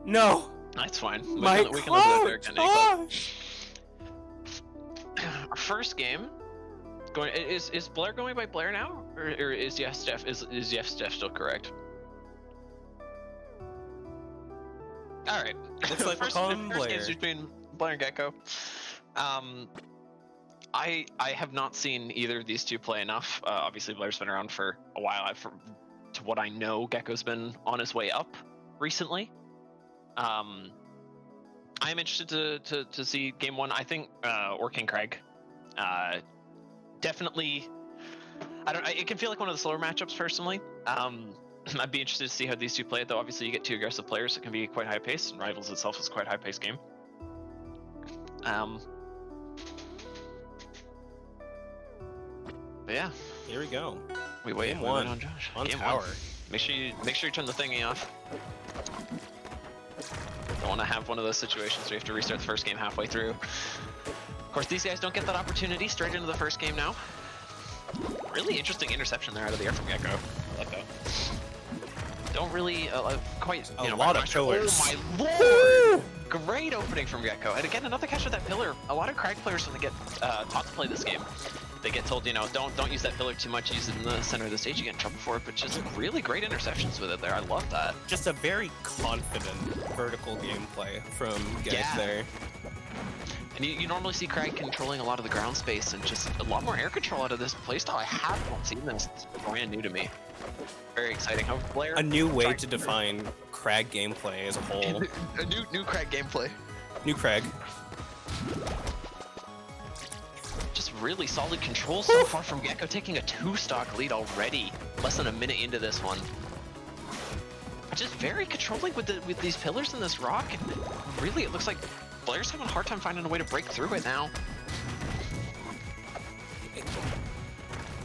No! That's fine. My we can live with it there, gosh! Our first game. Is Blair going by Blair now, or is Jeff still correct? All right. Looks like we're calling first Blair. games between Blair and Gecko. I have not seen either of these two play enough. Obviously, Blair's been around for a while. To what I know, Gecko's been on his way up recently. I'm interested to see game one. I think Orcane Kragg. Definitely, it can feel like one of the slower matchups personally. I'd be interested to see how these two play it, though. Obviously, you get two aggressive players, it can be quite high paced, and Rivals itself is quite a high paced game. But yeah, here we go. We wait Game one on Josh. on Game tower. One. Make sure you turn the thingy off. Don't want to have one of those situations where you have to restart the first game halfway through. Of course, these guys don't get that opportunity straight into the first game now. Really interesting interception there out of the air from Gecko. I like that. Don't really quite. A lot of pillars. Oh my lord! Great opening from Gecko, and again another catch with that pillar. A lot of Kragg players when they get taught to play this game, they get told, don't use that pillar too much. Use it in the center of the stage. You get in trouble for it. But just really great interceptions with it there. I love that. Just a very confident vertical gameplay from Geck there. And you normally see Kragg controlling a lot of the ground space and just a lot more air control out of this playstyle. I haven't seen this. It's brand new to me. Very exciting. How Blair a new way to define Kragg gameplay as a whole. A new Kragg gameplay. New Kragg. Just really solid control so far from Gecko, taking a 2-stock lead already. Less than a minute into this one. Just very controlling with these pillars in this rock, and really it looks like Blair's having a hard time finding a way to break through it now.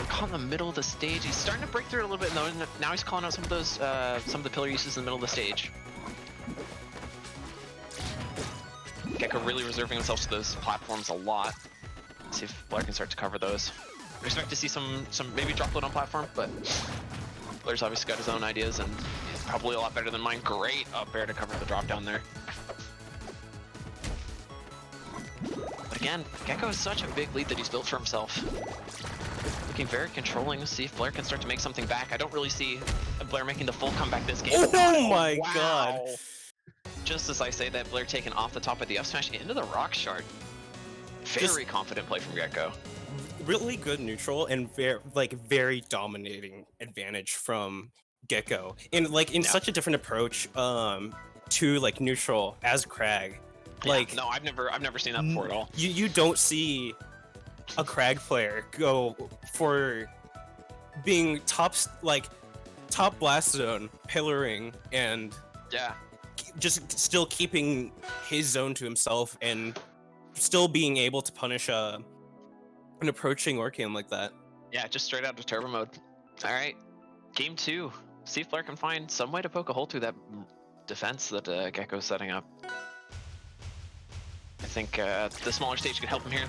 Caught in the middle of the stage. He's starting to break through it a little bit, though. Now he's calling out some of those, some of the pillar uses in the middle of the stage. Gecko really reserving himself to those platforms a lot. Let's see if Blair can start to cover those. We expect to see some maybe drop load on platform, but Blair's obviously got his own ideas and probably a lot better than mine. Great up air to cover the drop down there. But again, Gecko has such a big lead that he's built for himself. Looking very controlling to see if Blair can start to make something back. I don't really see Blair making the full comeback this game. Oh my god! Just as I say that, Blair taken off the top of the up smash into the rock shard. Very confident play from Gecko. Really good neutral and very dominating advantage from Gecko. And in such a different approach to neutral as Kragg. No, I've never seen that before at all. You don't see a Kragg player go for being top blast zone, pillaring, and just still keeping his zone to himself and still being able to punish an approaching Orcane like that. Yeah, just straight out of turbo mode. All right, game 2. See if Blair can find some way to poke a hole through that defense that Gecko's setting up. I think the smaller stage could help him here.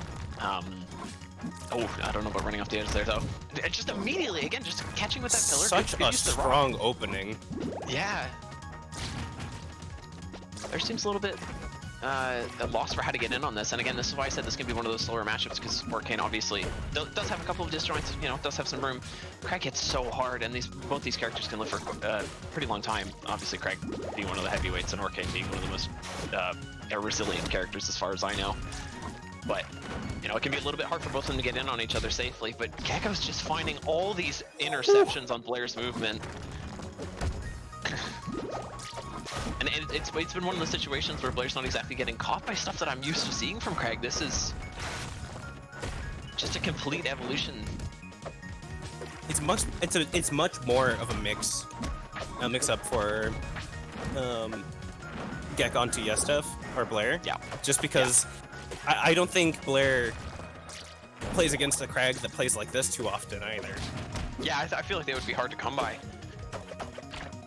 Oh, I don't know about running off the edge there though. Just immediately, again, just catching with that pillar. Such a strong opening. Yeah. There seems a little bit a loss for how to get in on this, and again, this is why I said this can be one of those slower matchups, because Orcane obviously does have a couple of disjoints, does have some room. Kragg hits so hard, and both these characters can live for a pretty long time. Obviously, Kragg being one of the heavyweights, and Orcane being one of the most resilient characters as far as I know. But, it can be a little bit hard for both of them to get in on each other safely, but Gecko's just finding all these interceptions on Blair's movement. And it's been one of those situations where Blair's not exactly getting caught by stuff that I'm used to seeing from Kragg. This is just a complete evolution. It's much more of a mix up for Geck onto Yestev or Blair. Yeah. Just because I don't think Blair plays against a Kragg that plays like this too often either. Yeah, I feel like they would be hard to come by.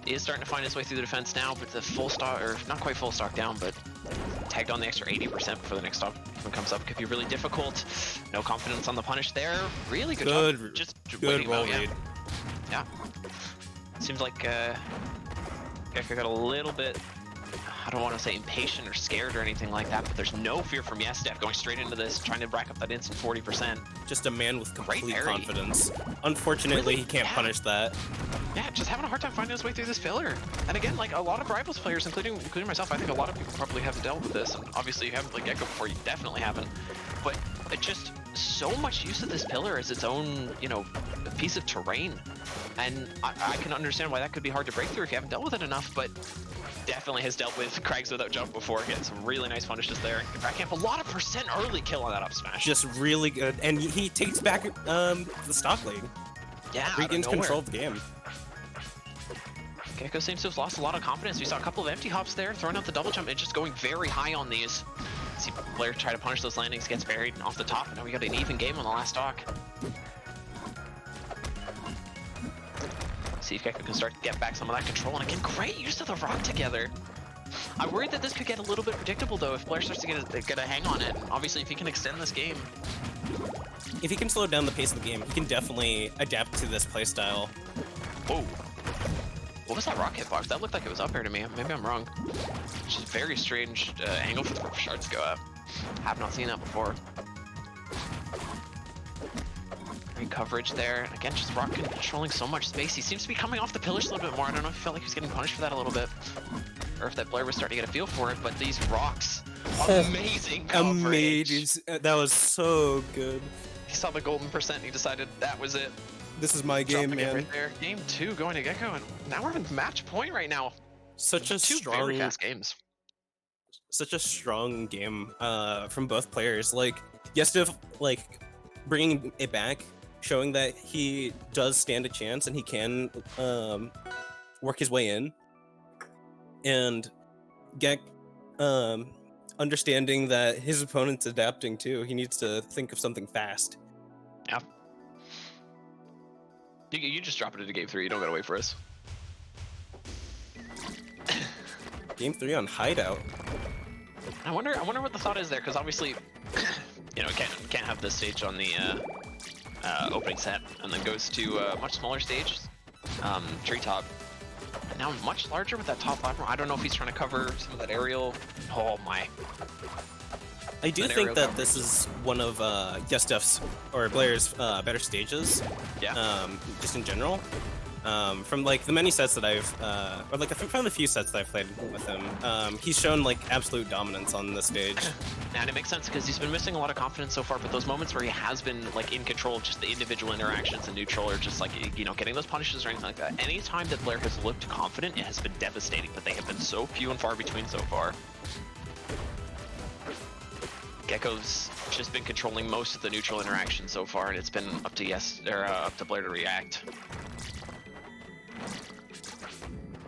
He is starting to find his way through the defense now, but the full stock, or not quite full stock down, but tagged on the extra 80% before the next stock comes up. Could be really difficult. No confidence on the punish there. Really good job. Just good roll lead. Yeah. Seems like Gecko got a little bit I don't want to say impatient or scared or anything like that, but there's no fear from YesDef going straight into this, trying to rack up that instant 40%. Just a man with complete confidence. Unfortunately, he can't punish that. Yeah, just having a hard time finding his way through this pillar. And again, like a lot of Rivals players, including myself, I think a lot of people probably haven't dealt with this. And obviously, you haven't played Gecko before, you definitely haven't. But it just so much use of this pillar as its own, you know, piece of terrain. And I can understand why that could be hard to break through if you haven't dealt with it enough, but definitely has dealt with Kraggs without jump before. Getting some really nice punishes there. Back camp, a lot of percent early kill on that up smash. Just really good, and he takes back the stock lane. Yeah, regains control of the game. Gecko seems to have lost a lot of confidence. We saw a couple of empty hops there, throwing out the double jump and just going very high on these. See Blair try to punish those landings, gets buried off the top, and now we got an even game on the last stock. See if Gecko can start to get back some of that control, and again, great use of the rock together. I worried that this could get a little bit predictable though if Blair starts to get a hang on it. Obviously, if he can extend this game. If he can slow down the pace of the game, he can definitely adapt to this playstyle. Whoa. What was that rock hitbox? That looked like it was up here to me. Maybe I'm wrong. Which is a very strange angle for the purple shards to go up. Have not seen that before. Great coverage there. Again, just rock controlling so much space. He seems to be coming off the pillars a little bit more. I don't know if he felt like he was getting punished for that a little bit. Or if that Blair was starting to get a feel for it, but these rocks, amazing coverage. Amazing. That was so good. He saw the golden percent and he decided that was it. This is my game, man. Right there. Game 2 going to Gecko, and now we're in match point right now. Such a strong, very fast games. Such a strong game from both players. Like, YesDef, like, bringing it back, showing that he does stand a chance and he can work his way in. And Geck, understanding that his opponent's adapting too. He needs to think of something fast. Yeah. You just drop it into game 3. You don't gotta wait for us. Game 3 on Hideout. I wonder what the thought is there, because obviously, you know, can't have this stage on the opening set, and then goes to a much smaller stage, treetop. And now much larger with that top platform. I don't know if he's trying to cover some of that aerial. Oh my. I do think that this is one of YesDef's or Blair's better stages. Yeah. Just in general. From like the many sets that I've, or like from the few sets that I've played with him, he's shown like absolute dominance on this stage. And it makes sense because he's been missing a lot of confidence so far, but those moments where he has been like in control of just the individual interactions and neutral, or just like, you know, getting those punishes or anything like that. Anytime that Blair has looked confident, it has been devastating, but they have been so few and far between so far. Gecko's just been controlling most of the neutral interaction so far, and it's been up to Blair to react.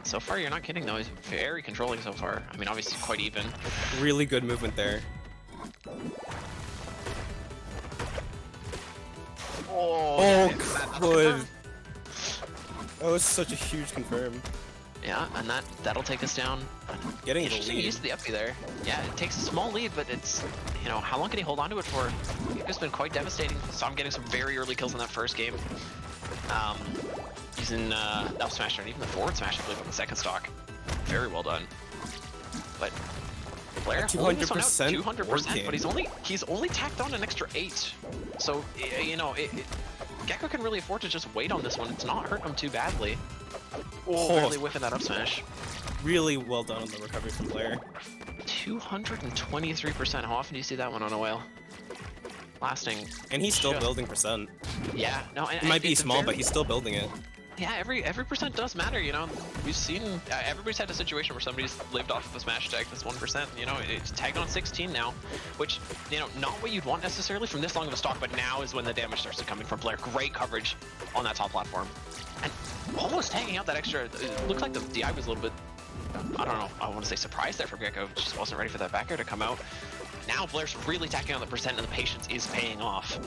So far, you're not kidding though. He's very controlling so far. I mean, obviously quite even. Really good movement there. Oh, good. That was such a huge confirm. Yeah, and that'll take us down. Getting the interesting lead. use of the uppy there. Yeah, it takes a small lead, but it's, you know, how long can he hold on to it for? It's been quite devastating. So I'm getting some very early kills in that first game. Using the up smash and even the forward smash, I believe, on the second stock. Very well done. But Blair 200%, 200%, but he's only tacked on an extra 8. So you know, Gecko can really afford to just wait on this one. It's not hurting him too badly. Oh, really whiffing that up smash. Really well done on the recovery from Blair. 223%. How often do you see that one on a whale? Lasting. And he's still building percent. Yeah, no, and, it might be small, but he's still building it. Yeah, every percent does matter, you know. We've seen everybody's had a situation where somebody's lived off of a smash tag this 1%. You know, it's tagged on 16 now, which, you know, not what you'd want necessarily from this long of a stock, but now is when the damage starts to come in from Blair. Great coverage on that top platform, and almost tagging out that extra. It looked like the DI was a little bit, I don't know, I want to say surprised there for Gecko. Just wasn't ready for that back air to come out. Now Blair's really tacking on the percent, and the patience is paying off.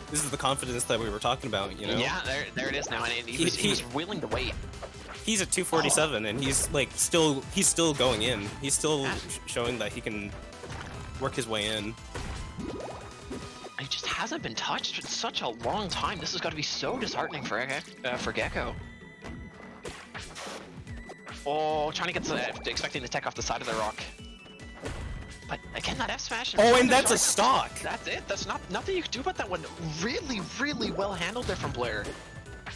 This is the confidence that we were talking about, you know? Yeah, there it is now, and he was willing to wait. He's at 247, and he's like still going in. He's still showing that he can work his way in. He just hasn't been touched in such a long time. This has got to be so disheartening for Gecko. Oh, trying to get expecting the tech off the side of the rock. But again, that F smash. Oh, and that's a stock. That's it. That's nothing you can do about that one. Really, really well handled there from Blair.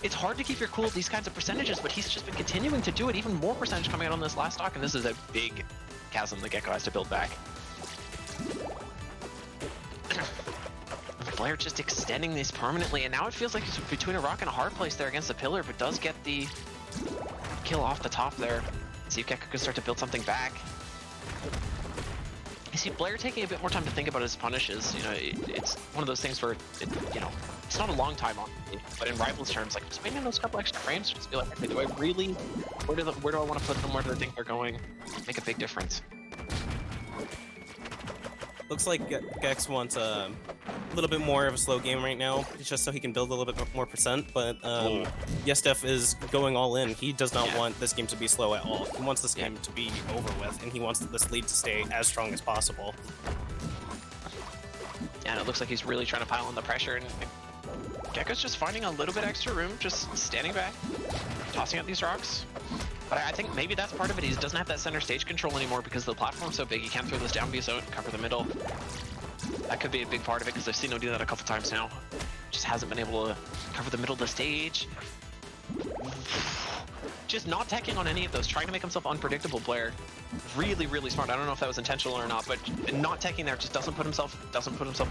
It's hard to keep your cool at these kinds of percentages, but he's just been continuing to do it. Even more percentage coming out on this last stock, and this is a big chasm the Gecko has to build back. Blair just extending this permanently, and now it feels like he's between a rock and a hard place there against the pillar, but does get the kill off the top there. See if Gecko can start to build something back. You see Blair taking a bit more time to think about his punishes. You know, it's one of those things where, you know, it's not a long time on, but in Rivals terms, like just waiting those couple extra frames, just be like, okay, do I really, where do I want to put them? Where do I think they're going? Make a big difference. Looks like Gex wants a little bit more of a slow game right now, just so he can build a little bit more percent, but YesDef is going all in. He does not want this game to be slow at all. He wants this game to be over with, and he wants this lead to stay as strong as possible. Yeah, and it looks like he's really trying to pile on the pressure, and Gecko's just finding a little bit extra room, just standing back, tossing out these rocks. But I think maybe that's part of it. He doesn't have that center stage control anymore because the platform's so big. He can't throw those down B's out and cover the middle. That could be a big part of it because I've seen him do that a couple times now. Just hasn't been able to cover the middle of the stage. Just not teching on any of those, trying to make himself unpredictable. Blair, really, really smart. I don't know if that was intentional or not, but not teching there just doesn't put himself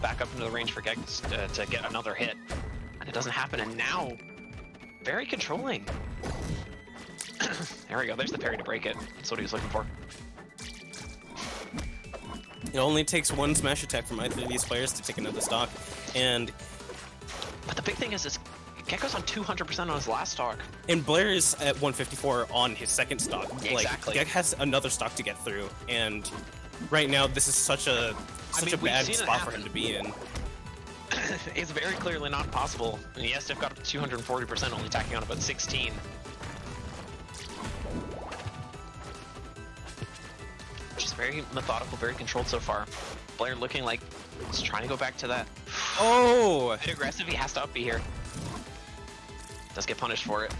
back up into the range for Geck to get another hit, and it doesn't happen. And now, very controlling. There we go. There's the parry to break it. That's what he was looking for. It only takes one smash attack from either of these players to take another stock, and... But the big thing is Gecko's on 200% on his last stock. And Blair is at 154 on his second stock. Yeah, exactly. Geck has another stock to get through, and right now this is such a bad spot for him to be in. It's very clearly not possible. And YesDef got up to 240%, only tacking on about 16. Just very methodical, very controlled so far. Blair looking like he's trying to go back to that. Oh! A bit aggressive, he has to up B here. Does get punished for it.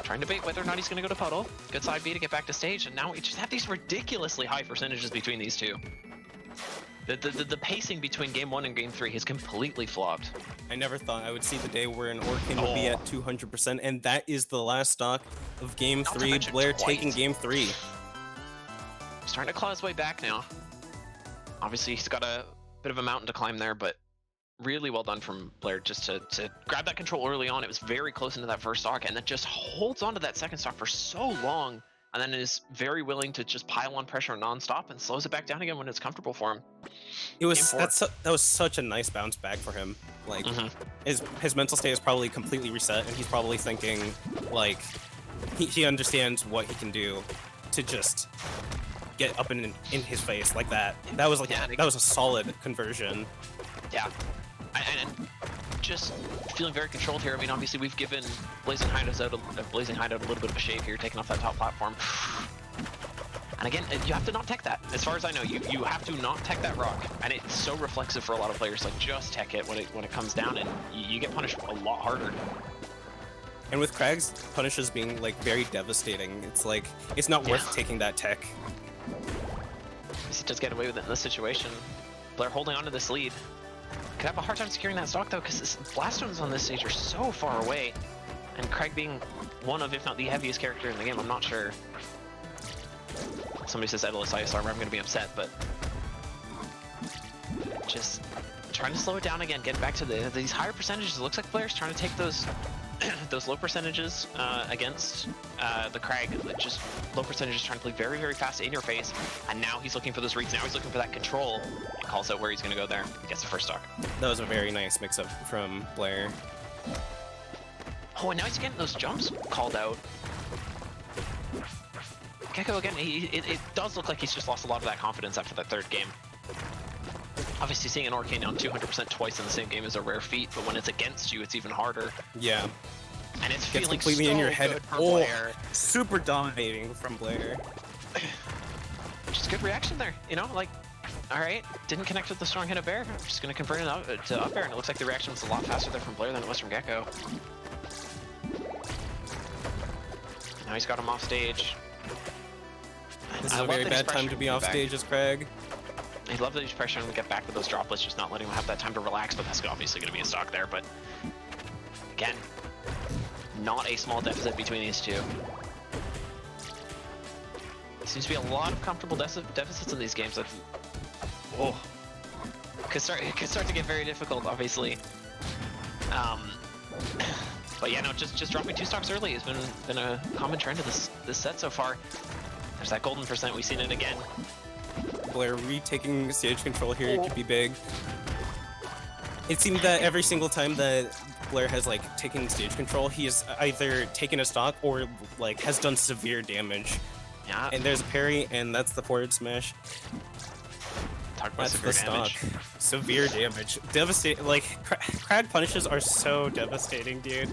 Trying to bait whether or not he's going to go to puddle. Good side B to get back to stage, and now we just have these ridiculously high percentages between these two. The pacing between game 1 and game 3 has completely flopped. I never thought I would see the day where an Orcane will be at 200%, and that is the last stock of game 3. Blair taking game 3. Starting to claw his way back now. Obviously, he's got a bit of a mountain to climb there, but really well done from Blair just to grab that control early on. It was very close into that first stock, and then just holds on to that second stock for so long, and then is very willing to just pile on pressure non-stop and slows it back down again when it's comfortable for him. It was that was such a nice bounce back for him. Like his mental state is probably completely reset, and he's probably thinking like he understands what he can do to just get up in his face like that. That was like that was a solid conversion. Yeah, and just feeling very controlled here. I mean, obviously we've given Blazing Hideout a little bit of a shave here, taking off that top platform. And again, you have to not tech that. As far as I know, you have to not tech that rock, and it's so reflexive for a lot of players. Like just tech it when it comes down, and you get punished a lot harder. And with Kragg's punishes being like very devastating, it's like it's not worth taking that tech. He does get away with it in this situation. Blair holding on to this lead. Could have a hard time securing that stock though, because Blaststones on this stage are so far away, and Kragg being one of, if not the heaviest character in the game, I'm not sure. Somebody says Idolus Ice Armor, I'm going to be upset, but just trying to slow it down again, getting back to these higher percentages. It looks like Blair's trying to take those those low percentages against the Kragg, just low percentages, trying to play very, very fast in your face, and now he's looking for those reads. Now he's looking for that control. He calls out where he's going to go there. He gets the first stock. That was a very nice mix-up from Blair. Oh, and now he's getting those jumps called out. Gecko again, it does look like he's just lost a lot of that confidence after that third game. Obviously, seeing an Orcane on 200% twice in the same game is a rare feat, but when it's against you, it's even harder. Yeah. And it's gets feeling completely so in your head. Good for Blair. Super dominating from Blair. Just good reaction there, you know, like, all right, didn't connect with the strong hit of Bear. I'm just gonna convert it to up air, and it looks like the reaction was a lot faster there from Blair than it was from Gecko. Now he's got him off stage. This is a very bad time to be off stage as Kragg. I love that he's pressuring him to get back with those droplets, just not letting him have that time to relax, but that's obviously going to be a stock there. But again, not a small deficit between these two. Seems to be a lot of comfortable deficits in these games. Oh, could start to get very difficult, obviously. But yeah, no, just dropping 2 stocks early has been a common trend of this set so far. There's that golden percent. We've seen it again. Blair retaking stage control here could be big. It seemed that every single time that Blair has like taken stage control, he has either taken a stock or like has done severe damage. Yeah. And there's a parry, and that's the forward smash. Talk about That's severe the damage. stock. Severe damage. Devastating. Like Kragg punishes are so devastating, dude.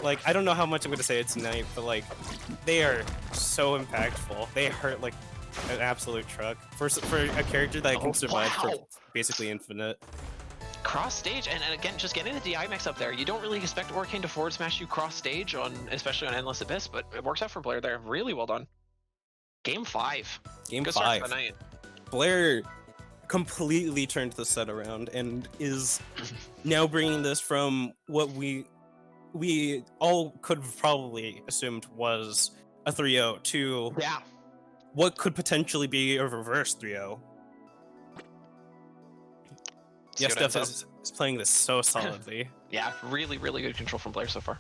Like I don't know how much I'm gonna say it tonight, but like they are so impactful. They hurt like an absolute truck for a character that can survive for basically infinite. Cross stage, and again, just getting the DI mix up there. You don't really expect Orcane to forward smash you cross stage especially on Endless Abyss, but it works out for Blair there. Really well done. Game 5. Game Good 5. start to the night. Blair completely turned the set around and is now bringing this from what we all could have probably assumed was a 3-0 to what could potentially be a reverse 3-0. Yes, Steph is playing this so solidly. Yeah, really, really good control from Blair so far.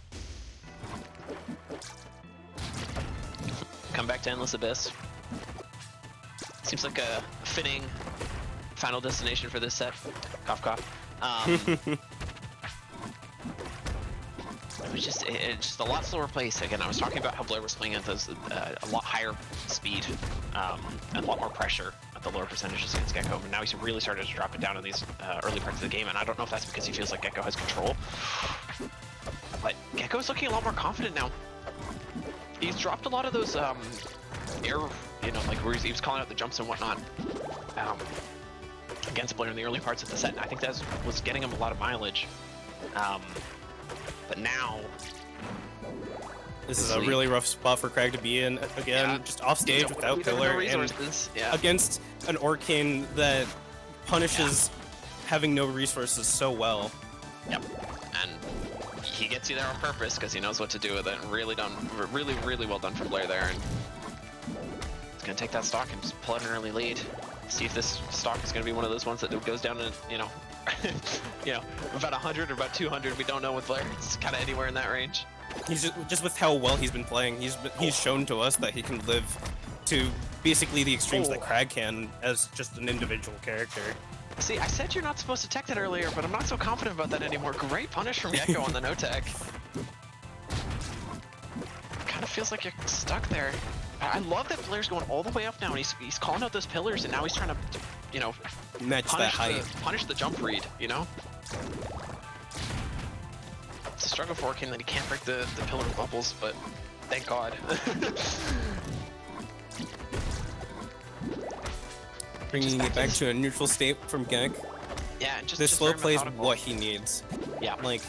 Come back to Endless Abyss. Seems like a fitting final destination for this set. Cough, cough. It's just a lot slower pace. Again, I was talking about how Blair was playing at those a lot higher speed and a lot more pressure at the lower percentages against Gecko. And now he's really started to drop it down in these early parts of the game. And I don't know if that's because he feels like Gecko has control, but Gecko's looking a lot more confident now. He's dropped a lot of those air, like where he was calling out the jumps and whatnot against Blair in the early parts of the set. And I think that was getting him a lot of mileage. But now, this is a really rough spot for Kragg to be in again, just off stage without pillar and against an Orcane that punishes having no resources so well. Yep, and he gets you there on purpose because he knows what to do with it. Really done, really well done from Blair there, and he's gonna take that stock and just pull out an early lead. See if this stock is gonna be one of those ones that goes down to about 100 or about 200. We don't know with Blair. It's kind of anywhere in that range. He's just with how well he's been playing. He's shown to us that he can live to basically the extremes that Kragg can as just an individual character. See, I said you're not supposed to tech that earlier, but I'm not so confident about that anymore. Great punish from Gecko on the no tech. Kind of feels like you're stuck there. I love that Blair's going all the way up now, and he's calling out those pillars, and now he's trying to, match that height. Punish the jump read, It's a struggle for Orcane that he can't break the pillar bubbles, but thank God. Bringing it back to a neutral state from Geck. Yeah, and this slow play is what he needs. Yeah. Like,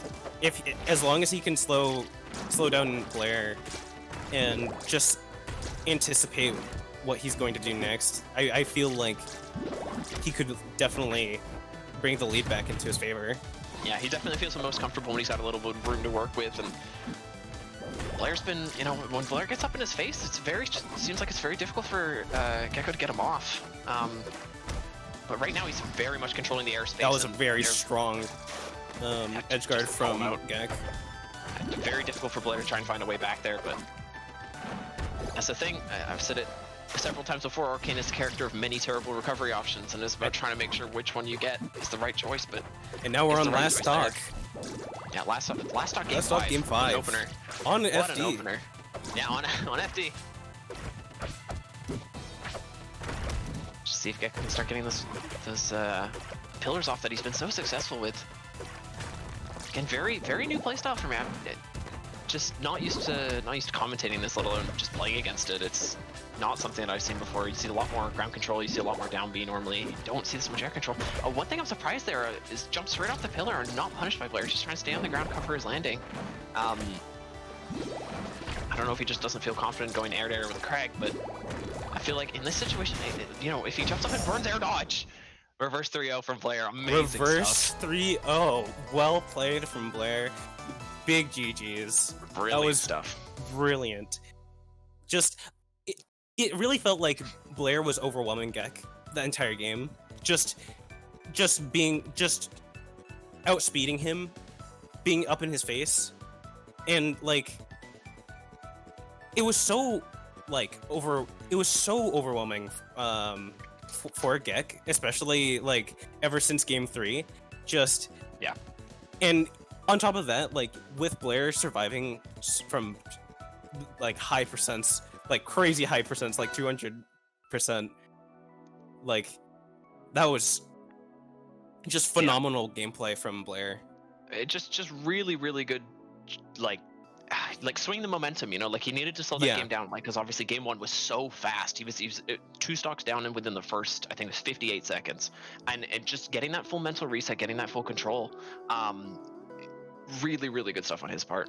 as long as he can slow down Blair and just anticipate what he's going to do next, I feel like he could definitely bring the lead back into his favor. Yeah, he definitely feels the most comfortable when he's got a little bit of room to work with, and Blair's been, when Blair gets up in his face, seems like it's very difficult for Gecko to get him off. But right now he's very much controlling the airspace. That was a very strong edge guard from Geck. Very difficult for Blair to try and find a way back there, but that's the thing. I've said it several times before. Orcane is the character of many terrible recovery options, and it's about trying to make sure which one you get is the right choice. But and now we're on last stock. Yeah, last stock game 5. Opener. On what FD. An opener. Yeah, on FD. Just see if Gecko can start getting those pillars off that he's been so successful with. Again, very new playstyle for me. Just not used to commentating this, let alone just playing against it. It's not something that I've seen before. You see a lot more ground control, you see a lot more down B normally. You don't see this much air control. One thing I'm surprised there is jumps right off the pillar and not punished by Blair. He's just trying to stay on the ground, cover his landing. I don't know if he just doesn't feel confident going air to air with Kragg, but I feel like in this situation, you know, if he jumps up and burns air dodge, reverse 3-0 from Blair, amazing Reverse stuff. 3-0, well played from Blair. Big GGs. Brilliant that was stuff. Brilliant. Just, it really felt like Blair was overwhelming Geck the entire game. Just outspeeding him, being up in his face, and like, it was so overwhelming for Geck, especially like ever since game 3. Just yeah. And on top of that, like with Blair surviving from like high percents, like crazy high percents, like 200%, like that was just phenomenal gameplay from Blair. It just really good, like swing the momentum, you know, like he needed to slow that game down, like because obviously game 1 was so fast. He was 2 stocks down and within the first, I think it was 58 seconds, and just getting that full mental reset, getting that full control. Really good stuff on his part.